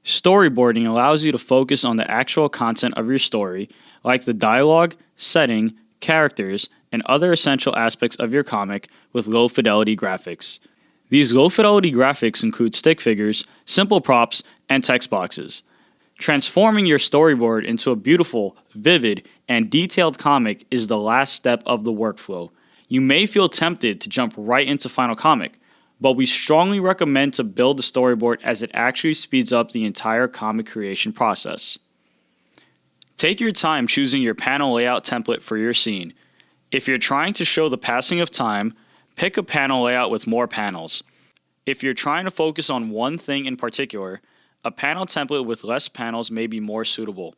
Storyboarding allows you to focus on the actual content of your story, like the dialogue, setting, characters, and other essential aspects of your comic with low-fidelity graphics. These low-fidelity graphics include stick figures, simple props, and text boxes. Transforming your storyboard into a beautiful, vivid, and detailed comic is the last step of the workflow. You may feel tempted to jump right into Final Comic, but we strongly recommend to build a storyboard as it actually speeds up the entire comic creation process. Take your time choosing your panel layout template for your scene. If you're trying to show the passing of time, pick a panel layout with more panels. If you're trying to focus on one thing in particular, a panel template with less panels may be more suitable.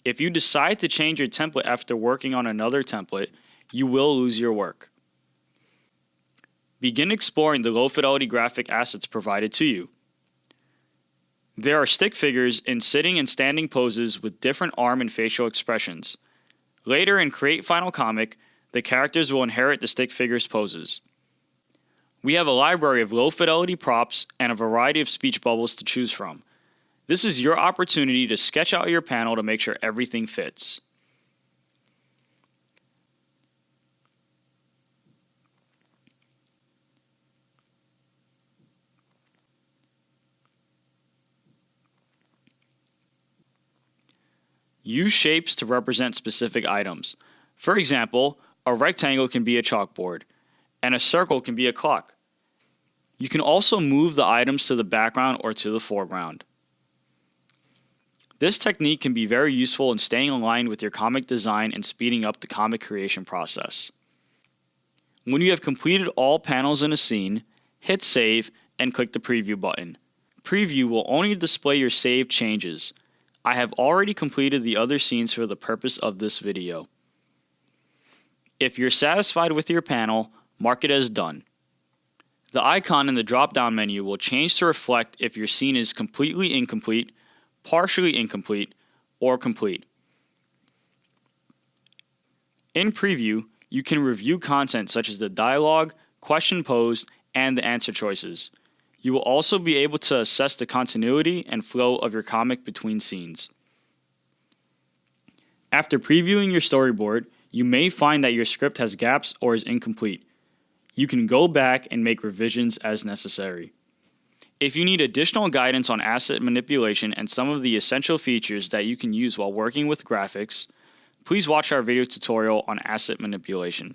If you decide to change your template after working on another template, you will lose your work. Begin exploring the low-fidelity graphic assets provided to you. There are stick figures in sitting and standing poses with different arm and facial expressions. Later in Create Final Comic, the characters will inherit the stick figures' poses. We have a library of low-fidelity props and a variety of speech bubbles to choose from. This is your opportunity to sketch out your panel to make sure everything fits. Use shapes to represent specific items. For example, a rectangle can be a chalkboard, and a circle can be a clock. You can also move the items to the background or to the foreground. This technique can be very useful in staying aligned with your comic design and speeding up the comic creation process. When you have completed all panels in a scene, hit Save and click the Preview button. Preview will only display your saved changes. I have already completed the other scenes for the purpose of this video. If you're satisfied with your panel, mark it as done. The icon in the drop-down menu will change to reflect if your scene is completely incomplete, partially incomplete, or complete. In Preview, you can review content such as the dialogue, question posed, and the answer choices. You will also be able to assess the continuity and flow of your comic between scenes. After previewing your storyboard, you may find that your script has gaps or is incomplete. You can go back and make revisions as necessary. If you need additional guidance on asset manipulation and some of the essential features that you can use while working with graphics, please watch our video tutorial on asset manipulation.